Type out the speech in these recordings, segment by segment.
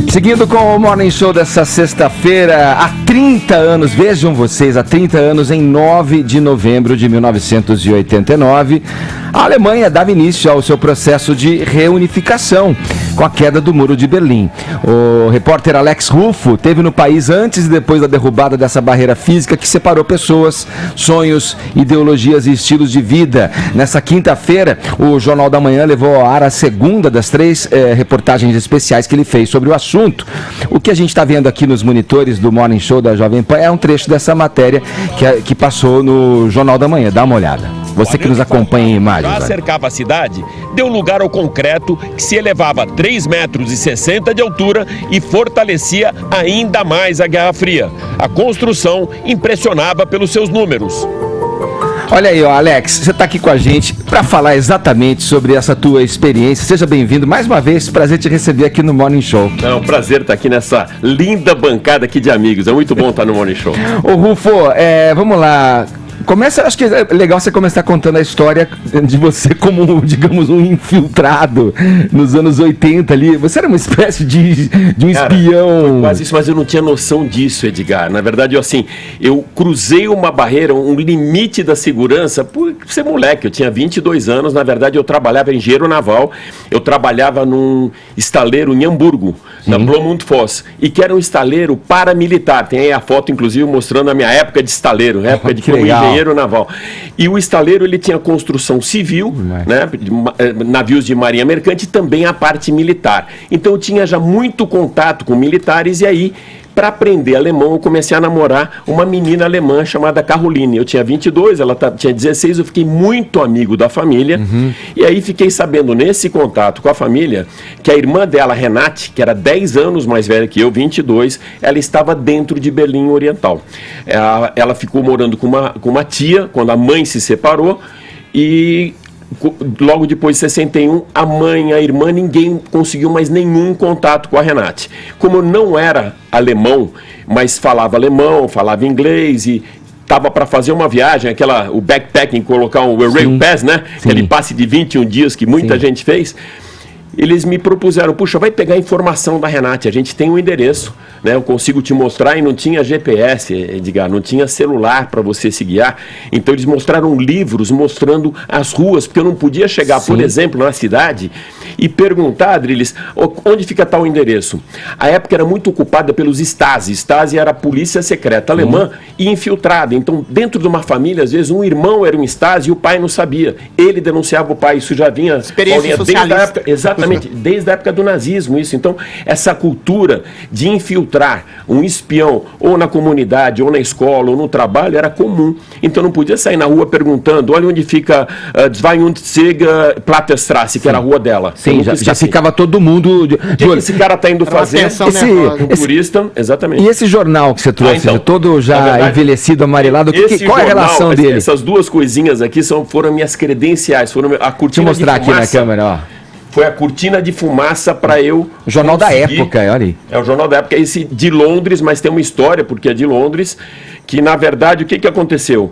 Seguindo com o Morning Show dessa sexta-feira, há 30 anos, vejam vocês, há 30 anos, em 9 de novembro de 1989, a Alemanha dava início ao seu processo de reunificação com a queda do Muro de Berlim. O repórter Alex Ruffo esteve no país antes e depois da derrubada dessa barreira física que separou pessoas, sonhos, ideologias e estilos de vida. Nessa quinta-feira, o Jornal da Manhã levou ao ar a segunda das 3 reportagens especiais que ele fez sobre o assunto. O que a gente está vendo aqui nos monitores do Morning Show da Jovem Pan é um trecho dessa matéria que passou no Jornal da Manhã. Dá uma olhada. Você que nos acompanha em imagens. Já cercava a cidade, deu lugar ao concreto que se elevava a 3,60 metros de altura e fortalecia ainda mais a Guerra Fria. A construção impressionava pelos seus números. Olha aí, ó, Alex, você está aqui com a gente para falar exatamente sobre essa tua experiência. Seja bem-vindo mais uma vez, prazer te receber aqui no Morning Show. É um prazer estar aqui nessa linda bancada aqui de amigos, é muito bom estar no Morning Show. Ô Rufo, vamos lá. Acho que é legal você começar contando a história de você como, digamos, um infiltrado nos anos 80 ali. Você era uma espécie de um espião. Foi quase isso, mas eu não tinha noção disso, Edgar. Na verdade, eu cruzei uma barreira, um limite da segurança por ser moleque. Eu tinha 22 anos, na verdade eu trabalhava em engenheiro naval, eu trabalhava num estaleiro em Hamburgo, na Bloemfontein, e que era um estaleiro paramilitar. Tem aí a foto, inclusive, mostrando a minha época de estaleiro, época de como engenheiro naval. E o estaleiro, ele tinha construção civil, né, navios de marinha mercante e também a parte militar. Então eu tinha já muito contato com militares e aí, para aprender alemão, eu comecei a namorar uma menina alemã chamada Caroline. Eu tinha 22, ela tinha 16, eu fiquei muito amigo da família. E aí fiquei sabendo, nesse contato com a família, que a irmã dela, Renate, que era 10 anos mais velha que eu, 22, ela estava dentro de Berlim Oriental. Ela ficou morando com uma tia, quando a mãe se separou, e logo depois de 61, a mãe, a irmã, ninguém conseguiu mais nenhum contato com a Renate. Como eu não era alemão, mas falava alemão, falava inglês e estava para fazer uma viagem, o backpacking, colocar um Rail Pass, né? Aquele passe de 21 dias que muita gente fez. Eles me propuseram, puxa, vai pegar a informação da Renate, a gente tem um endereço, né? Eu consigo te mostrar, e não tinha GPS, Edgar, não tinha celular para você se guiar. Então eles mostraram livros mostrando as ruas, porque eu não podia chegar, por exemplo, na cidade e perguntar, Adriles, onde fica tal endereço? A época era muito ocupada pelos Stasi. Stasi era a polícia secreta alemã e infiltrada. Então, dentro de uma família, às vezes, um irmão era um Stasi e o pai não sabia. Ele denunciava o pai, isso já vinha... Experiência socialista. Desde a época, exatamente, desde a época do nazismo, isso. Então, essa cultura de infiltrar um espião, ou na comunidade, ou na escola, ou no trabalho, era comum. Então, não podia sair na rua perguntando, olha onde fica 22 Platterstrasse, que era a rua dela. Sim, já ficava todo mundo... O que esse cara está indo fazer? Um turista, exatamente. E esse jornal que você trouxe, todo já verdade, envelhecido, amarelado, qual é a relação dele? Essas duas coisinhas aqui foram minhas credenciais, foram a cortina de fumaça. Deixa eu mostrar aqui na câmera, ó. Foi a cortina de fumaça para eu... Jornal da época, olha aí. É o Jornal da Época, esse de Londres, mas tem uma história, porque é de Londres, que na verdade, o que aconteceu?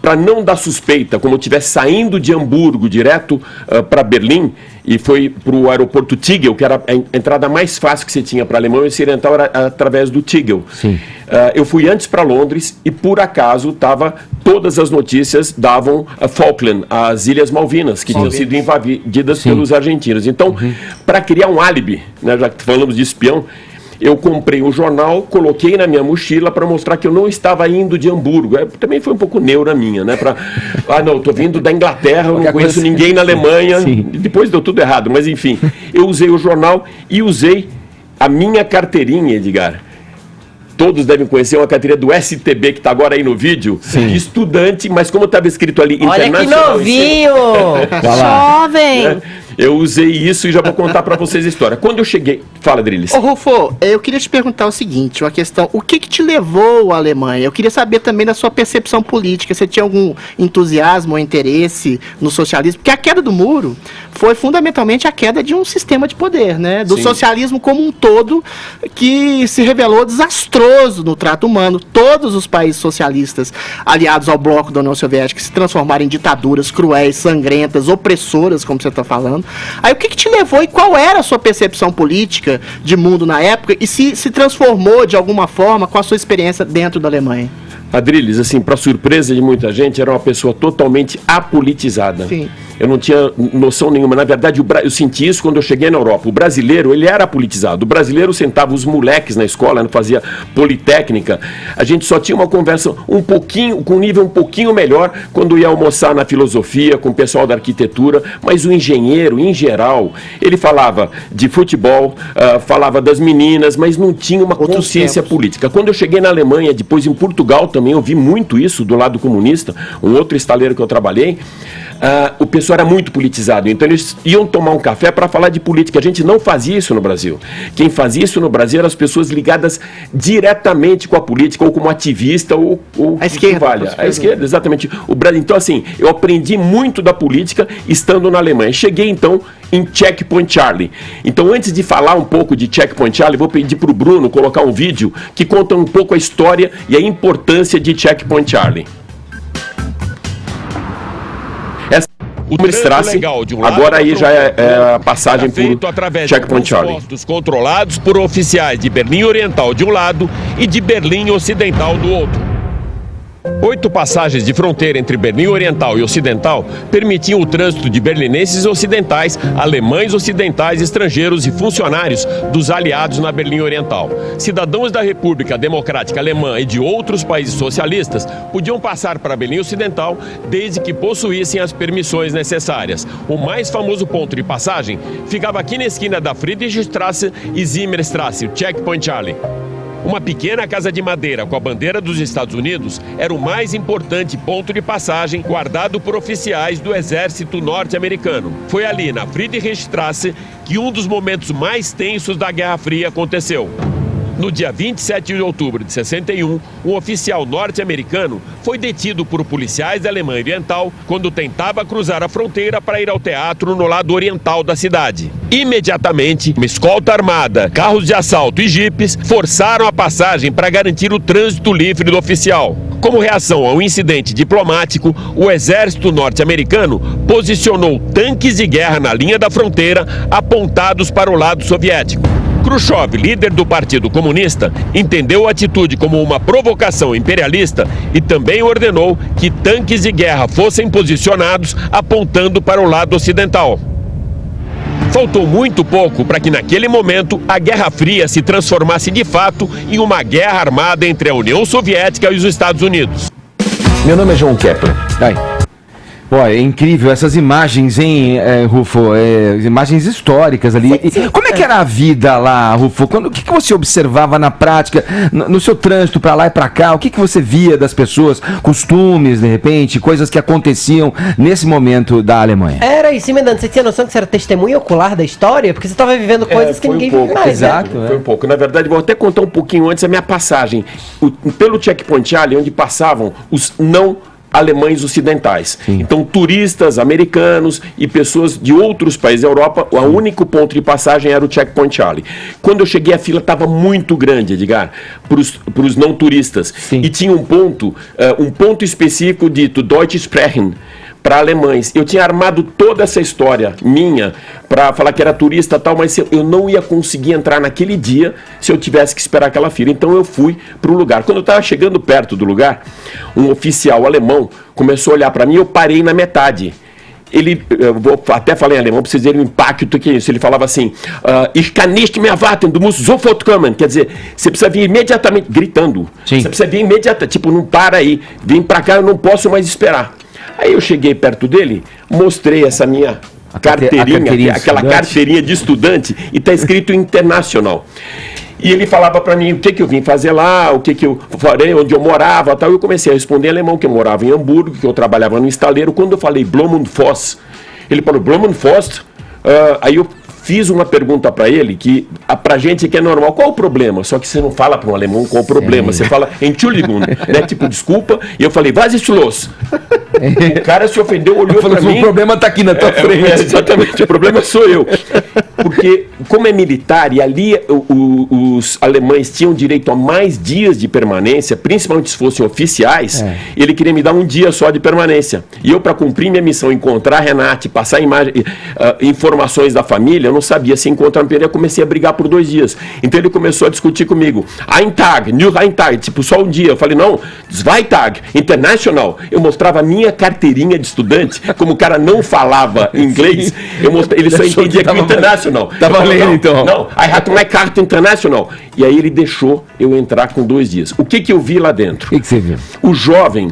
Para não dar suspeita, como eu estivesse saindo de Hamburgo direto para Berlim, e foi para o aeroporto Tegel, que era a entrada mais fácil que você tinha para a Alemanha Ocidental, era através do Tegel. Eu fui antes para Londres e, por acaso, todas as notícias davam a Falkland, as Ilhas Malvinas, que tinham sido invadidas pelos argentinos. Então, para criar um álibi, né, já que falamos de espião, eu comprei um jornal, coloquei na minha mochila para mostrar que eu não estava indo de Hamburgo. Também foi um pouco neura minha, né? Não, estou vindo da Inglaterra, eu não conheço ninguém na Alemanha. Depois deu tudo errado, mas enfim. Eu usei o jornal e usei a minha carteirinha, Edgar. Todos devem conhecer uma carteirinha do STB, que está agora aí no vídeo, de estudante, mas como estava escrito ali, internacional... Olha que novinho! Jovem! Né? Eu usei isso e já vou contar para vocês a história. Quando eu cheguei... Fala, Drilis. Ô, Rufo, eu queria te perguntar o seguinte, uma questão, o que te levou à Alemanha? Eu queria saber também da sua percepção política, você tinha algum entusiasmo ou interesse no socialismo? Porque a queda do muro foi fundamentalmente a queda de um sistema de poder, né? Do socialismo como um todo, que se revelou desastroso no trato humano. Todos os países socialistas aliados ao bloco da União Soviética se transformaram em ditaduras cruéis, sangrentas, opressoras, como você está falando. Aí o que te levou e qual era a sua percepção política de mundo na época e se transformou de alguma forma com a sua experiência dentro da Alemanha? Adriles, assim, para surpresa de muita gente, era uma pessoa totalmente apolitizada. Sim. Eu não tinha noção nenhuma. Na verdade, eu senti isso quando eu cheguei na Europa. O brasileiro, ele era politizado. O brasileiro sentava os moleques na escola, não fazia politécnica. A gente só tinha uma conversa um pouquinho, com um nível um pouquinho melhor, quando ia almoçar na filosofia, com o pessoal da arquitetura. Mas o engenheiro, em geral, ele falava de futebol, falava das meninas, mas não tinha uma consciência política. Quando eu cheguei na Alemanha, depois em Portugal também, eu vi muito isso do lado comunista, um outro estaleiro que eu trabalhei. O pessoal era muito politizado, então eles iam tomar um café para falar de política. A gente não fazia isso no Brasil. Quem fazia isso no Brasil eram as pessoas ligadas diretamente com a política, ou como ativista, ou a esquerda. A esquerda, exatamente. Então, assim, eu aprendi muito da política estando na Alemanha. Cheguei, então, em Checkpoint Charlie. Então, antes de falar um pouco de Checkpoint Charlie, vou pedir para o Bruno colocar um vídeo que conta um pouco a história e a importância de Checkpoint Charlie. O Strasse, agora aí já é a passagem por Checkpoint Charlie. Postos controlados por oficiais de Berlim Oriental de um lado e de Berlim Ocidental do outro. 8 passagens de fronteira entre Berlim Oriental e Ocidental permitiam o trânsito de berlinenses ocidentais, alemães ocidentais, estrangeiros e funcionários dos aliados na Berlim Oriental. Cidadãos da República Democrática Alemã e de outros países socialistas podiam passar para Berlim Ocidental desde que possuíssem as permissões necessárias. O mais famoso ponto de passagem ficava aqui na esquina da Friedrichstrasse e Zimmerstrasse, o Checkpoint Charlie. Uma pequena casa de madeira com a bandeira dos Estados Unidos era o mais importante ponto de passagem guardado por oficiais do exército norte-americano. Foi ali, na Friedrichstrasse, que um dos momentos mais tensos da Guerra Fria aconteceu. No dia 27 de outubro de 61, um oficial norte-americano foi detido por policiais da Alemanha Oriental quando tentava cruzar a fronteira para ir ao teatro no lado oriental da cidade. Imediatamente, uma escolta armada, carros de assalto e jipes forçaram a passagem para garantir o trânsito livre do oficial. Como reação ao incidente diplomático, o exército norte-americano posicionou tanques de guerra na linha da fronteira apontados para o lado soviético. Khrushchev, líder do Partido Comunista, entendeu a atitude como uma provocação imperialista e também ordenou que tanques de guerra fossem posicionados apontando para o lado ocidental. Faltou muito pouco para que naquele momento a Guerra Fria se transformasse de fato em uma guerra armada entre a União Soviética e os Estados Unidos. Meu nome é João Kepler. Pô, é incrível essas imagens, hein, Rufo? Imagens históricas ali. Como é que era a vida lá, Rufo? O que você observava na prática, no seu trânsito para lá e para cá? O que você via das pessoas? Costumes, de repente, coisas que aconteciam nesse momento da Alemanha? Era isso, Medano. Você tinha noção que você era testemunha ocular da história? Porque você estava vivendo coisas que ninguém vive mais, exato, né? Foi um pouco. Na verdade, vou até contar um pouquinho antes a minha passagem. Pelo Checkpoint Charlie, onde passavam os não alemães ocidentais. Sim. Então, turistas americanos e pessoas de outros países da Europa, o único ponto de passagem era o Checkpoint Charlie. Quando eu cheguei, a fila estava muito grande, Edgar, para os não turistas. Sim. E tinha um ponto específico dito Deutsch sprechen, para alemães. Eu tinha armado toda essa história minha para falar que era turista e tal, mas eu não ia conseguir entrar naquele dia se eu tivesse que esperar aquela fila. Então eu fui para o lugar. Quando eu estava chegando perto do lugar, um oficial alemão começou a olhar para mim e eu parei na metade. Até falei em alemão para vocês verem o impacto que é isso. Ele falava assim, ich kann nicht mehr warten, du musst sofort kommen. Quer dizer, você precisa vir imediatamente, gritando. Sim. Você precisa vir imediatamente, tipo, não para aí, vem para cá, eu não posso mais esperar. Aí eu cheguei perto dele, mostrei essa minha carteirinha, aquela carteirinha de estudante, e está escrito Internacional. E ele falava para mim o que eu vim fazer lá, o que eu farei, onde eu morava, tal. Eu comecei a responder em alemão, que eu morava em Hamburgo, que eu trabalhava no estaleiro. Quando eu falei Blumenfoss, ele falou Blumenfoss, aí eu fiz uma pergunta para ele que pra gente que é normal, qual o problema? Só que você não fala para um alemão qual o problema, você fala Entschuldigung, né? Tipo, desculpa, e eu falei, was ist los? O cara se ofendeu, olhou para mim. O problema tá aqui na tua frente. Exatamente, o problema sou eu. Porque, como é militar, e ali os alemães tinham direito a mais dias de permanência, principalmente se fossem oficiais, ele queria me dar um dia só de permanência. E eu, para cumprir minha missão, encontrar a Renate, passar informações da família, eu não sabia se encontrar eu comecei a brigar por 2 dias. Então ele começou a discutir comigo. Ein Tag, nur ein Tag, tipo, só um dia. Eu falei, não, zwei Tag, international. Eu mostrava a minha carteirinha de estudante, como o cara não falava inglês, ele só entendia que o international. Tava lendo, então. Não, I had my card international. E aí ele deixou eu entrar com 2 dias. O que eu vi lá dentro? O que você viu? O jovem,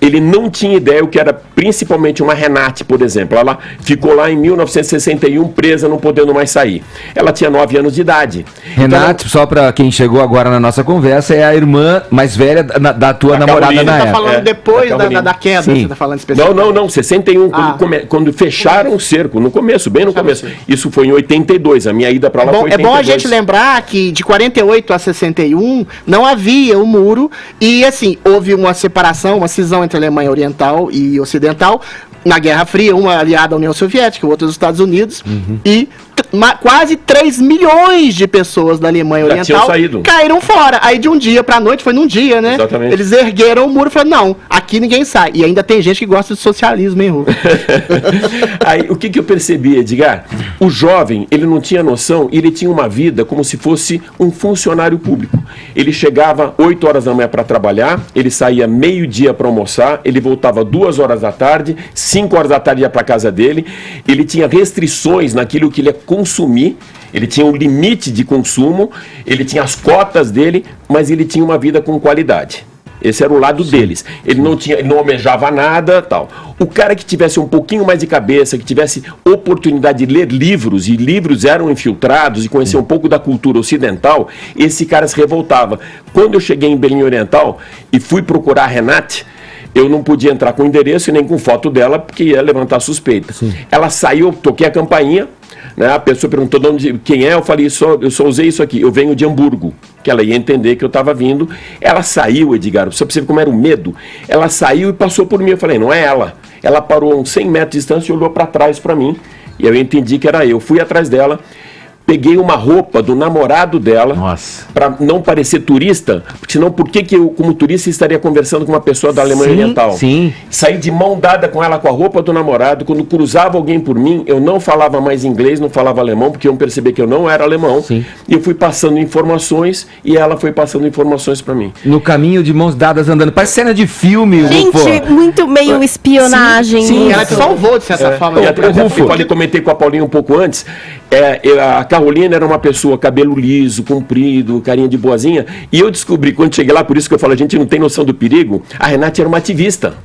ele não tinha ideia o que era principalmente uma Renate, por exemplo. Ela ficou lá em 1961 presa, não podendo mais sair. Ela tinha 9 anos de idade. Renate, só para quem chegou agora na nossa conversa, é a irmã mais velha da tua namorada Carolina. na Você tá época. falando depois Carolina. da queda, Sim. você tá falando especificamente. Não, 61, quando fecharam o cerco, no começo, bem no começo. Isso foi em 82, a minha ida para lá foi em 82. É bom a gente lembrar que de 48 a 61 não havia o muro e, assim, houve uma separação, uma cisão entre a Alemanha Oriental e Ocidental na Guerra Fria, uma aliada à União Soviética, outra aos Estados Unidos, e quase 3 milhões de pessoas da Alemanha Já Oriental tinham saído. caíram fora. Aí de um dia pra noite, foi num dia, né? Exatamente. Eles ergueram o muro e falaram, não, aqui ninguém sai. E ainda tem gente que gosta de socialismo, hein, Rô? Aí, o que eu percebi, Edgar? O jovem, ele não tinha noção, ele tinha uma vida como se fosse um funcionário público. Ele chegava 8 horas da manhã para trabalhar, ele saía meio-dia para almoçar, ele voltava 2 horas da tarde, 5 horas da tarde ia para casa dele, ele tinha restrições naquilo que ele ia consumir, ele tinha um limite de consumo, ele tinha as cotas dele, mas ele tinha uma vida com qualidade. Esse era o lado deles. Ele não almejava nada, tal. O cara que tivesse um pouquinho mais de cabeça, que tivesse oportunidade de ler livros, e livros eram infiltrados, e conhecer um pouco da cultura ocidental, esse cara se revoltava. Quando eu cheguei em Berlim Oriental e fui procurar a Renate, eu não podia entrar com endereço e nem com foto dela, porque ia levantar suspeita. Ela saiu, eu toquei a campainha, né, a pessoa perguntou de onde, quem é, eu falei, eu só usei isso aqui, eu venho de Hamburgo, que ela ia entender que eu estava vindo. Ela saiu, Edgar, só para você ver como era o medo, ela saiu e passou por mim, eu falei, não é ela. Ela parou a uns 100 metros de distância e olhou para trás para mim, e eu entendi que era eu. Fui atrás dela, peguei uma roupa do namorado dela, para não parecer turista, porque senão por que eu, como turista, estaria conversando com uma pessoa da Alemanha Oriental? Sim. Saí de mão dada com ela, com a roupa do namorado. Quando cruzava alguém por mim, eu não falava mais inglês, não falava alemão, porque iam perceber que eu não era alemão. Sim. E eu fui passando informações, e ela foi passando informações para mim. No caminho de mãos dadas andando. Parece cena de filme, Rufo. Gente, muito meio espionagem. Sim, Ela te salvou, de certa forma. E até eu comentei com a Paulinha um pouco antes, a Carolina era uma pessoa, cabelo liso, comprido, carinha de boazinha, e eu descobri, quando cheguei lá, por isso que eu falo, a gente não tem noção do perigo, a Renate era uma ativista.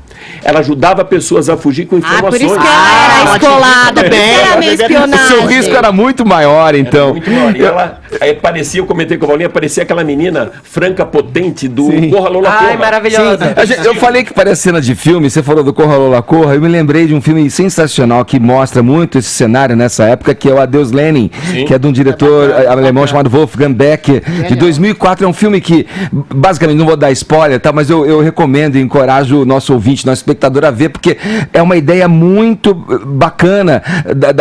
Ela ajudava pessoas a fugir com informações. Por isso que ela era escolada, por isso que era meio O espionagem. seu risco era muito maior, então. Muito maior. E ela, aí parecia, eu comentei com a Paulinha, parecia aquela menina franca, potente do Corra Lola Corra. Ai, maravilhosa. Eu falei que parece cena de filme, você falou do Corra Lola Corra, eu me lembrei de um filme sensacional que mostra muito esse cenário nessa época, que é o Adeus Lenin, que é de um diretor alemão chamado Wolfgang Beck, de 2004. É um filme que, basicamente, não vou dar spoiler, tá? Mas eu recomendo e encorajo o nosso ouvinte, nosso espectador a ver, porque é uma ideia muito bacana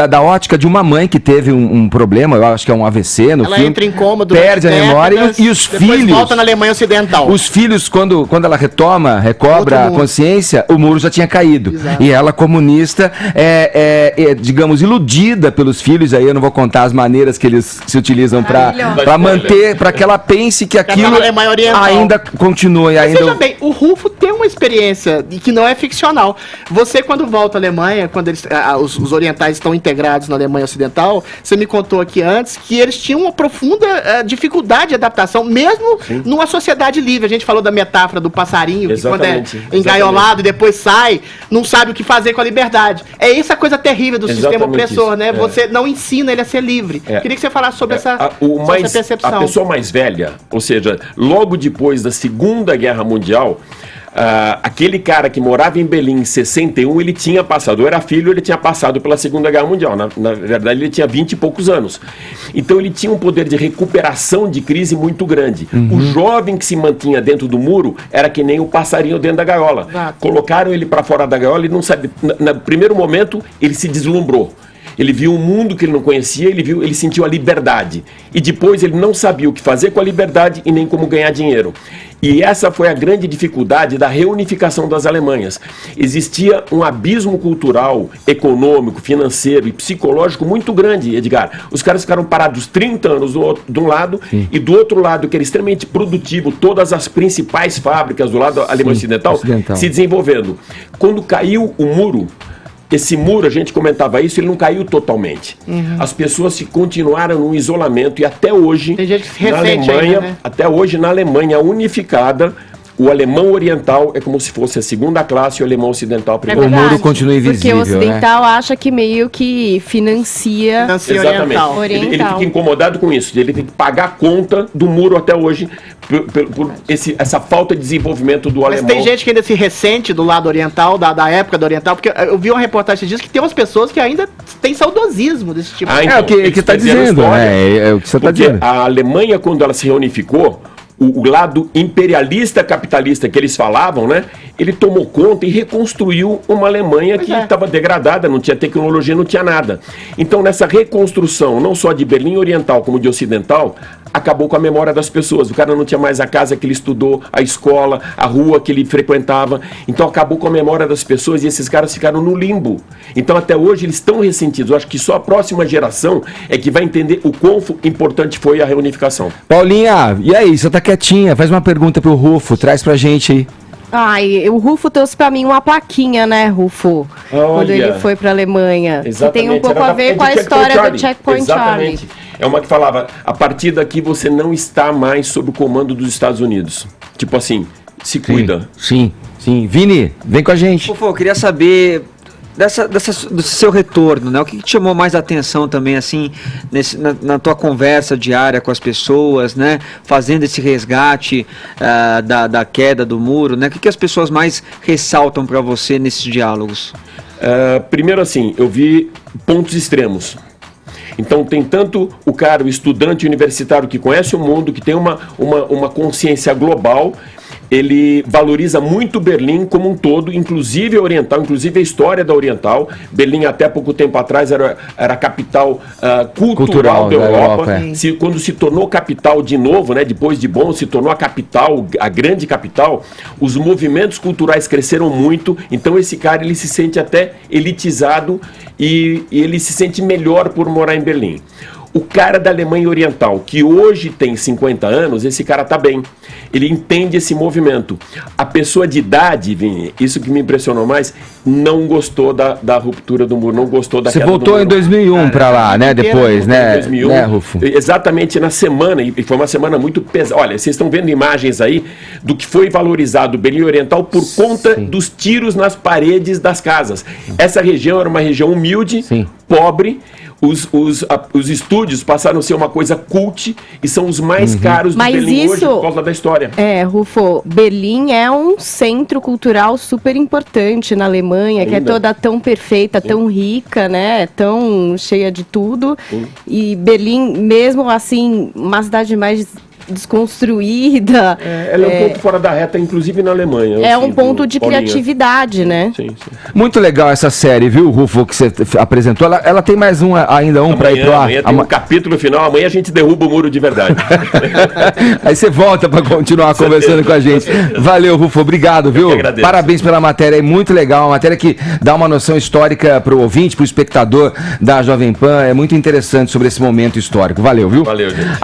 da ótica de uma mãe que teve um problema, eu acho que é um AVC no Ela filme. entra em coma durante perde a memória décadas, e os depois filhos... volta na Alemanha Ocidental. Os filhos, quando ela recobra Outro a mundo. consciência, o muro já tinha caído. Exato. E ela, comunista, digamos, iludida pelos filhos, aí eu não vou contar as maneiras que eles se utilizam para manter, para que ela pense que aquilo na Alemanha Oriental. ainda continua. E Mas ainda... veja bem, o Rufo tem uma experiência que não é ficcional. Você, quando volta à Alemanha, quando os orientais estão integrados na Alemanha Ocidental, você me contou aqui antes que eles tinham uma profunda dificuldade de adaptação, mesmo numa sociedade livre. A gente falou da metáfora do passarinho, Exatamente, que quando é engaiolado e depois sai, não sabe o que fazer com a liberdade. É essa coisa terrível do sistema Exatamente opressor, isso, né? Você não ensina ele a ser livre. Queria que você falasse sobre essa percepção. A pessoa mais velha, ou seja, logo depois da Segunda Guerra Mundial, aquele cara que morava em Berlim em 61, ele tinha passado, eu era filho, ele tinha passado pela Segunda Guerra Mundial. Na verdade, ele tinha 20 e poucos anos. Então, ele tinha um poder de recuperação de crise muito grande. O jovem que se mantinha dentro do muro era que nem o passarinho dentro da gaiola. Exato. Colocaram ele para fora da gaiola e não sabe. No primeiro momento, ele se deslumbrou. Ele viu um mundo que ele não conhecia, ele sentiu a liberdade. E depois ele não sabia o que fazer com a liberdade e nem como ganhar dinheiro. E essa foi a grande dificuldade da reunificação das Alemanhas. Existia um abismo cultural, econômico, financeiro e psicológico muito grande, Edgar. Os caras ficaram parados 30 anos de um lado e do outro lado, que era extremamente produtivo, todas as principais fábricas do lado alemão ocidental se desenvolvendo. Quando caiu o muro, esse muro, a gente comentava isso, ele não caiu totalmente. As pessoas continuaram no isolamento e até hoje, Tem gente que se na ressente Alemanha, ainda, né? até hoje na Alemanha unificada, o alemão oriental é como se fosse a segunda classe e o alemão ocidental a É primeira. O verdade, muro continua invisível, porque o ocidental acha que meio que financia Exatamente. oriental. Ele fica incomodado com isso. Ele tem que pagar a conta do muro até hoje por essa falta de desenvolvimento do Mas alemão. tem gente que ainda se ressente do lado oriental, da época do oriental, porque eu vi uma reportagem que diz que tem umas pessoas que ainda têm saudosismo desse tipo. Ah, então, É o que eles está fizeram dizendo, história. né? É o que você está Porque dizendo. a Alemanha, quando ela se reunificou, o lado imperialista capitalista que eles falavam, né? Ele tomou conta e reconstruiu uma Alemanha que estava degradada, não tinha tecnologia, não tinha nada. Então, nessa reconstrução, não só de Berlim Oriental como de Ocidental, acabou com a memória das pessoas. O cara não tinha mais a casa que ele estudou, a escola, a rua que ele frequentava. Então, acabou com a memória das pessoas e esses caras ficaram no limbo. Então, até hoje, eles estão ressentidos. Eu acho que só a próxima geração é que vai entender o quão importante foi a reunificação. Paulinha, e aí, você tá quietinha? Faz uma pergunta pro Rufo, traz pra gente aí. Ai, o Rufo trouxe pra mim uma plaquinha, né, Rufo? Olha. Quando ele foi pra Alemanha. Que tem um pouco Era a ver do com a Checkpoint história Charlie. do Checkpoint Charlie. Exatamente. É uma que falava, a partir daqui você não está mais sob o comando dos Estados Unidos. Tipo assim, se cuida. Sim. Vini, vem com a gente. Fofo, eu queria saber do seu retorno, né? O que te chamou mais atenção também, assim, na tua conversa diária com as pessoas, né? Fazendo esse resgate da queda do muro, né? O que as pessoas mais ressaltam para você nesses diálogos? Primeiro assim, eu vi pontos extremos. Então tem tanto o cara, o estudante universitário que conhece o mundo, que tem uma consciência global. Ele valoriza muito Berlim como um todo, inclusive a Oriental, inclusive a história da Oriental. Berlim, até pouco tempo atrás, era a capital cultural da Europa. Quando se tornou capital de novo, né, depois de Bonn, se tornou a capital, a grande capital, os movimentos culturais cresceram muito. Então esse cara ele se sente até elitizado e ele se sente melhor por morar em Berlim. O cara da Alemanha Oriental, que hoje tem 50 anos, esse cara tá bem. Ele entende esse movimento. A pessoa de idade, Vini, isso que me impressionou mais, não gostou da ruptura do muro, não gostou da queda do muro. Você voltou em 2001 para lá, né? Depois, né? 2001, né, Rufo? Exatamente na semana, e foi uma semana muito pesada. Olha, vocês estão vendo imagens aí do que foi valorizado Berlim Oriental por conta dos tiros nas paredes das casas. Essa região era uma região humilde, pobre. Os estúdios passaram a ser uma coisa cult e são os mais caros de Berlim hoje por causa da história. Rufo, Berlim é um centro cultural super importante na Alemanha, que é toda tão perfeita, tão rica, né? Tão cheia de tudo. E Berlim, mesmo assim, uma cidade mais desconstruída. Ela é um ponto fora da reta, inclusive na Alemanha. É um ponto de criatividade, né? Sim. Muito legal essa série, viu, Rufo, que você apresentou. Ela tem mais ainda um para ir pro ar. Amanhã tem um capítulo final, amanhã a gente derruba o muro de verdade. Aí você volta para continuar conversando com a gente. Valeu, Rufo, obrigado, viu? Parabéns pela matéria, é muito legal, uma matéria que dá uma noção histórica pro ouvinte, pro espectador da Jovem Pan, é muito interessante sobre esse momento histórico. Valeu, viu? Valeu, gente.